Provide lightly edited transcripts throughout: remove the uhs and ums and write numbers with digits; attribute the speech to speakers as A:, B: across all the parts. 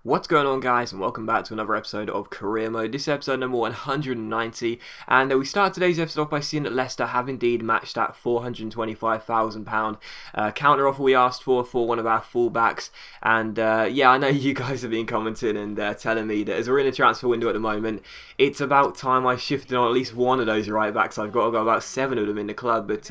A: What's going on, guys, and welcome back to another episode of Career Mode. This is episode number 190, and we start today's episode off by seeing that Leicester have indeed matched that £425,000 counter offer we asked for one of our fullbacks. And yeah, I know you guys have been commenting and telling me that as we're in a transfer window at the moment, it's about time I shifted on at least one of those right backs. I've got about 7 of them in the club, but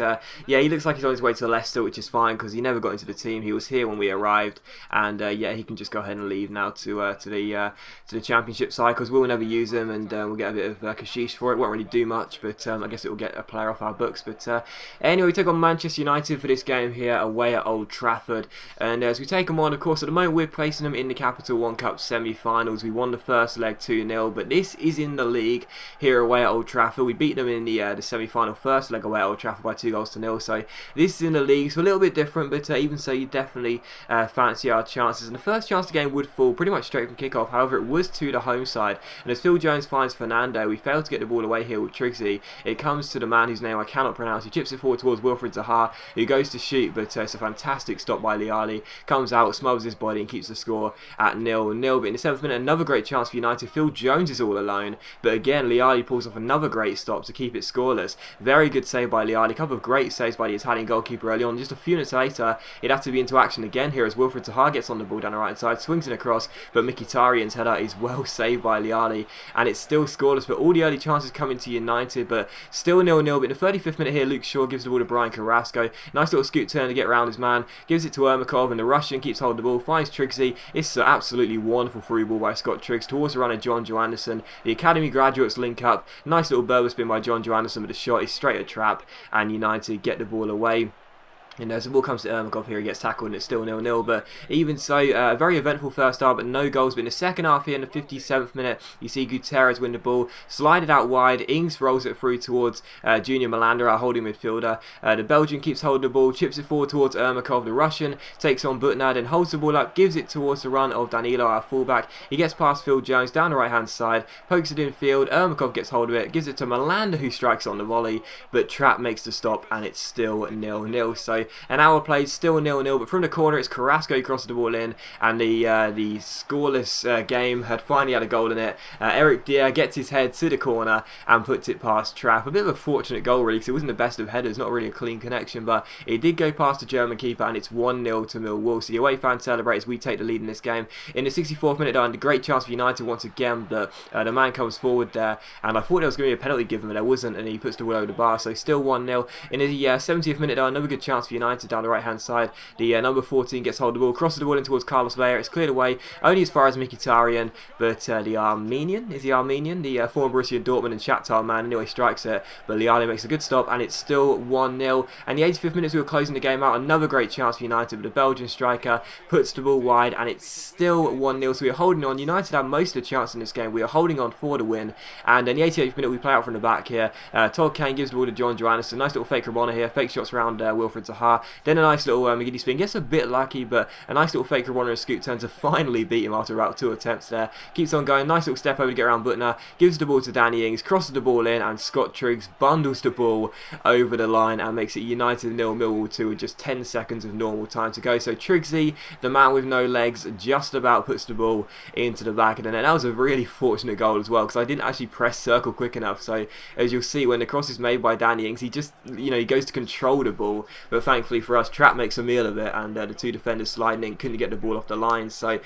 A: yeah, he looks like he's on his way to Leicester, which is fine because he never got into the team. He was here when we arrived, and yeah, he can just go ahead and leave now to the Championship side because we'll never use him, and we'll get a bit of cashish for it. Won't really do much, but I guess it will get a player off our books. But anyway, we take on Manchester United for this game here away at Old Trafford, and as we take them on, of course, at the moment we're placing them in the Capital One Cup semi-finals. We won the first leg 2-0, but this is in the league here away at Old Trafford. We beat them in the semi-final first leg away at Old Trafford by 2-0. So this is in the league, so a little bit different, but even so, you definitely fancy our chances. And the first chance of the game would fall pretty much straight from kickoff. However, it was to the home side, and as Phil Jones finds Fernando, we failed to get the ball away here with Trixie. It comes to the man whose name I cannot pronounce. He chips it forward towards Wilfried Zaha, who goes to shoot, but it's a fantastic stop by Liali. Comes out, smothers his body, and keeps the score at 0-0. But in the 7th minute, another great chance for United. Phil Jones is all alone, but again, Liali pulls off another great stop to keep it scoreless. Very good save by Liali. A couple of great saves by the Italian goalkeeper early on. Just a few minutes later, it'd have to be into action again here as Wilfried Zaha gets on the ball down the right side, swings it across, but Mkhitaryan's header is well saved by Liali, and it's still scoreless. But all the early chances coming to United, but still 0-0. But in the 35th minute here, Luke Shaw gives the ball to Brian Carrasco. Nice little scoot turn to get around his man, gives it to Ermakov, and the Russian keeps hold of the ball, finds Trixie. It's an absolutely wonderful through ball by Scott Triggs towards the runner John Johannesson. The academy graduates link up. Nice little Berber spin by John Johannesson, but the shot is straight at trap, and United get the ball away. And as the ball comes to Ermakov here, he gets tackled and it's still 0-0. But even so, a very eventful first half, but no goals. But in the second half here, in the 57th minute, you see Gutierrez win the ball, slide it out wide. Ings rolls it through towards Junior Malander, our holding midfielder. The Belgian keeps holding the ball, chips it forward towards Ermakov. The Russian takes on Butnad and holds the ball up, gives it towards the run of Danilo, our fullback. He gets past Phil Jones down the right-hand side, pokes it in field. Ermakov gets hold of it, gives it to Malander, who strikes on the volley. But Trapp makes the stop, and it's still 0-0. So an hour played, still 0-0, but from the corner it's Carrasco who crosses the ball in, and the scoreless game had finally had a goal in it. Eric Dier gets his head to the corner and puts it past Trapp. A bit of a fortunate goal really, because it wasn't the best of headers, not really a clean connection, but it did go past the German keeper, and it's 1-0 to Millwall. So the away fans celebrate as we take the lead in this game. In the 64th minute, a great chance for United once again, but the man comes forward there, and I thought there was going to be a penalty given, but there wasn't, and he puts the ball over the bar, so still 1-0. In the 70th minute, another good chance for United down the right hand side. The number 14 gets hold of the ball, crosses the ball in towards Carlos Vela. It's cleared away only as far as Mkhitaryan, but the Armenian, the former Borussia Dortmund and Shakhtar man, anyway, strikes it, but Liali makes a good stop, and it's still 1-0. And the 85th minute, we were closing the game out, another great chance for United, but the Belgian striker puts the ball wide, and it's still 1-0. So we're holding on. United have most of the chance in this game. We are holding on for the win, and in the 88th minute we play out from the back here. Todd Kane gives the ball to John Johannesson. Nice little fake Rabona here, fake shots around Wilfried Zaha, then a nice little McGiddy spin, gets a bit lucky, but a nice little fake Rabona and scoot turn to finally beat him after about 2 attempts there. Keeps on going, nice little step over to get around Butner, gives the ball to Danny Ings, crosses the ball in, and Scott Triggs bundles the ball over the line and makes it United 0, Millwall 2 with just 10 seconds of normal time to go. So Triggsy, the man with no legs, just about puts the ball into the back of the net. That was a really fortunate goal as well, because I didn't actually press circle quick enough. So as you'll see, when the cross is made by Danny Ings, he just, he goes to control the ball, but thankfully for us, Trapp makes a meal of it, and the 2 defenders sliding in, couldn't get the ball off the line. So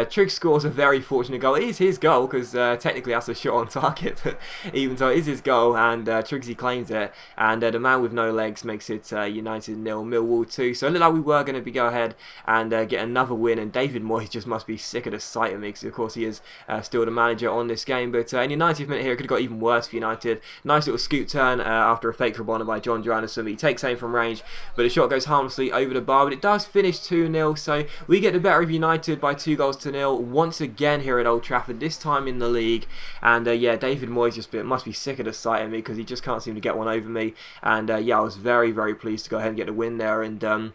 A: Triggs scores a very fortunate goal. It is his goal, because technically that's a shot on target, but even so, it is his goal, and Triggsy claims it, and the man with no legs makes it United 0, Millwall 2. So it looked like we were going to go ahead and get another win, and David Moyes just must be sick of the sight of me, because of course he is still the manager on this game. But in the 90th minute here, it could have got even worse for United. Nice little scoot turn after a fake Rabona by John Johannesson. He takes aim from range, but the shot goes harmlessly over the bar, but it does finish 2-0. So we get the better of United by 2-0 once again here at Old Trafford, this time in the league. And yeah, David Moyes just must be sick of the sight of me, because he just can't seem to get one over me. And yeah, I was very, very pleased to go ahead and get the win there. And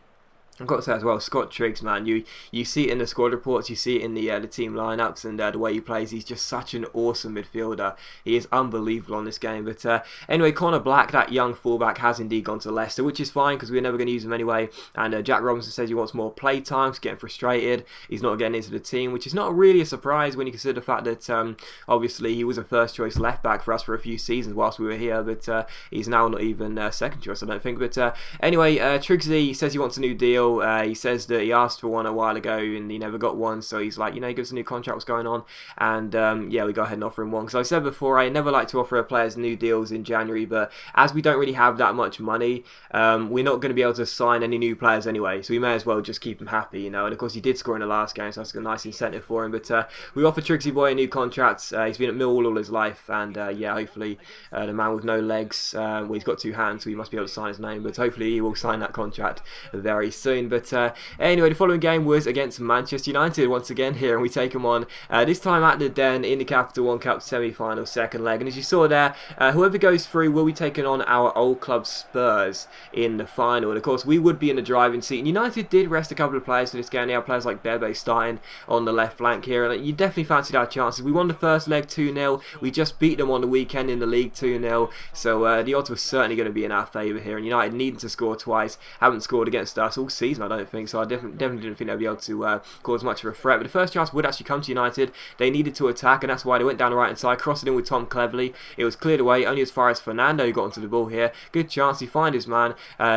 A: I've got to say as well, Scott Triggs, man, you see it in the squad reports, you see it in the team lineups, and the way he plays. He's just such an awesome midfielder. He is unbelievable on this game. But anyway, Connor Black, that young fullback, has indeed gone to Leicester, which is fine because we're never going to use him anyway. And Jack Robinson says he wants more play time. He's getting frustrated. He's not getting into the team, which is not really a surprise when you consider the fact that obviously he was a first choice left back for us for a few seasons whilst we were here, but he's now not even second choice, I don't think. But anyway, Triggsy says he wants a new deal. He says that he asked for one a while ago and he never got one, so he's like, he gives us a new contract, what's going on? And yeah, we go ahead and offer him one. Because I said before, I never like to offer players new deals in January, but as we don't really have that much money, we're not going to be able to sign any new players anyway, so we may as well just keep him happy, And of course, he did score in the last game, so that's a nice incentive for him. But we offered Triggsy Boy a new contract. He's been at Millwall all his life, and yeah, hopefully the man with no legs, well, he's got two hands, so he must be able to sign his name, but hopefully he will sign that contract very soon. But anyway, the following game was against Manchester United once again here, and we take them on this time at the Den in the Capital One Cup semi-final second leg. And as you saw there, whoever goes through will be taking on our old club Spurs in the final. And of course, we would be in the driving seat. And United did rest a couple of players for this game. They have players like Bebe starting on the left flank here, and you definitely fancied our chances. We won the first leg 2-0. We just beat them on the weekend in the league 2-0. So the odds were certainly going to be in our favour here. And United needing to score twice, haven't scored against us all season, I don't think, so I definitely didn't think they'd be able to cause much of a threat. But the first chance would actually come to United. They needed to attack, and that's why they went down the right hand side, crossed it in with Tom Cleverley. It was cleared away only as far as Fernando got onto the ball here. Good chance, he finds his man,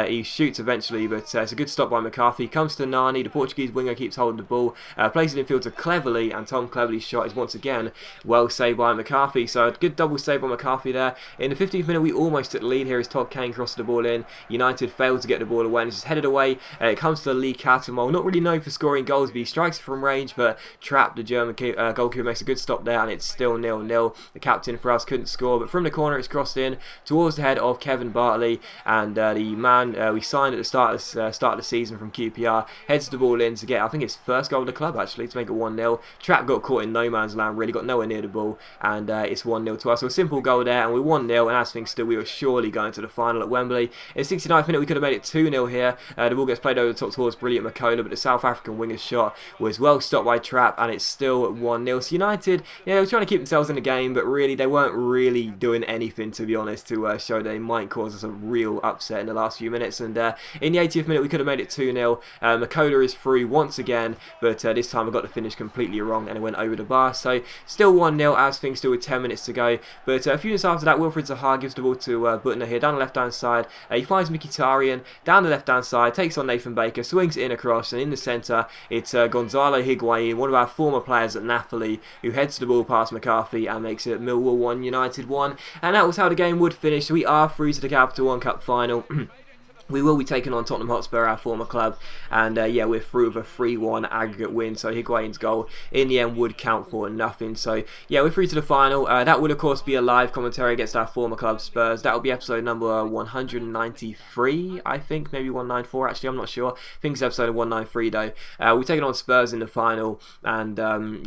A: he shoots eventually, but it's a good stop by McCarthy. Comes to Nani, the Portuguese winger keeps holding the ball, plays it in field to Cleverley, and Tom Cleverley's shot is once again well saved by McCarthy. So a good double save by McCarthy there. In the 15th minute we almost took the lead here as Todd Kane crossed the ball in. United failed to get the ball away, and it's just headed away. It comes to Lee Catamol, not really known for scoring goals, but he strikes from range, but trapped. The German goalkeeper makes a good stop there, and it's still 0-0. The captain for us couldn't score, but from the corner it's crossed in towards the head of Kevin Bartley, and the man we signed at the start of the season from QPR heads the ball in to get, I think, his first goal of the club actually, to make it 1-0. Trapp got caught in no man's land, really got nowhere near the ball, and it's 1-0 to us. So a simple goal there, and we're 1-0, and as things stood, we were surely going to the final at Wembley. In the 69th minute we could have made it 2-0 here. The ball gets played over the top towards brilliant McCullough, but the South African winger's shot was well stopped by Trapp, and it's still 1-0. So United, yeah, they were trying to keep themselves in the game, but really they weren't really doing anything, to be honest, to show they might cause us a real upset in the last few minutes. And in the 80th minute we could have made it 2-0. McCullough is through once again, but this time I got the finish completely wrong and it went over the bar. So still 1-0 as things still with 10 minutes to go. But a few minutes after that, Wilfried Zaha gives the ball to Butner here down the left hand side. He finds Mkhitaryan down the left hand side, takes on Nathan Baker, swings it in across, and in the centre it's Gonzalo Higuain, one of our former players at Napoli, who heads the ball past McCarthy and makes it Millwall 1, United 1. And that was how the game would finish. So we are through to the Capital One Cup final. We will be taking on Tottenham Hotspur, our former club, and yeah, we're through with a 3-1 aggregate win, so Higuain's goal in the end would count for nothing. So yeah, we're through to the final. That would of course be a live commentary against our former club Spurs. That will be episode number 193, I think, maybe 194 actually, I'm not sure. I think it's episode 193 though. We're taking on Spurs in the final, and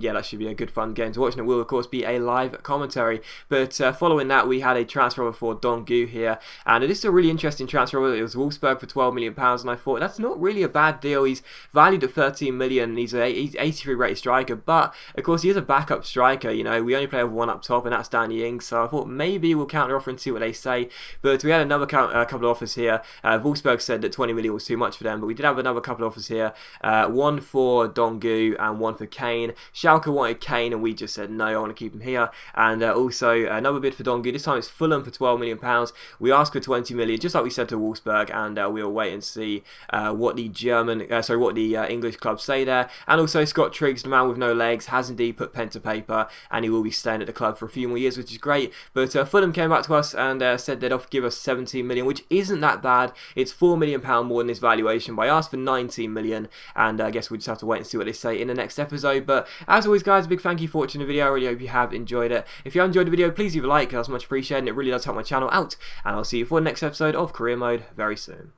A: yeah, that should be a good fun game to watch, and it will of course be a live commentary. But following that, we had a transfer offer for Dongu here, and this is a really interesting transfer offer. It was Wolfsburg for £12 million, and I thought that's not really a bad deal. He's valued at 13 million, and he's 83 rated striker, but of course he is a backup striker. We only play with one up top, and that's Danny Ings, so I thought maybe we'll counter offer and see what they say. But we had another couple of offers here. Wolfsburg said that 20 million was too much for them, but we did have another couple of offers here, one for Dongu and one for Kane. Schalke wanted Kane, and we just said no, I want to keep him here. And also another bid for Dongu. This time it's Fulham for £12 million. We asked for 20 million, just like we said to Wolfsburg, and we'll wait and see what the English clubs say there. And also Scott Triggs, the man with no legs, has indeed put pen to paper, and he will be staying at the club for a few more years, which is great. But Fulham came back to us and said they'd give us 17 million, which isn't that bad. It's £4 million more than this valuation, but I asked for 19 million, and I guess we just have to wait and see what they say in the next episode. But as always, guys, a big thank you for watching the video. I really hope you have enjoyed it. If you have enjoyed the video, please leave a like, that's much appreciated, and it really does help my channel out. And I'll see you for the next episode of Career Mode very soon.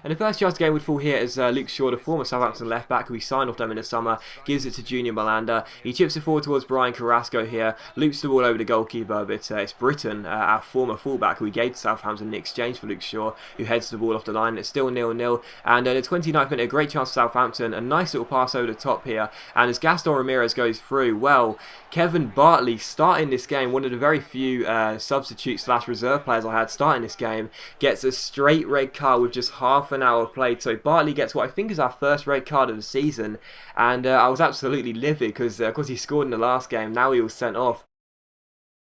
A: And the first chance of the game would fall here as Luke Shaw, the former Southampton left back who we signed off them in the summer, gives it to Junior Malanda. He chips it forward towards Brian Carrasco here, loops the ball over the goalkeeper, but it's Britton, our former fullback who we gave to Southampton in exchange for Luke Shaw, who heads the ball off the line. It's still 0-0, and the 29th minute, a great chance for Southampton, a nice little pass over the top here, and as Gaston Ramirez goes through, well, Kevin Bartley starting this game, one of the very few substitute / reserve players I had starting this game, gets a straight red card with just half an hour played. So Bartley gets what I think is our first red card of the season, and I was absolutely livid because of course he scored in the last game. Now he was sent off.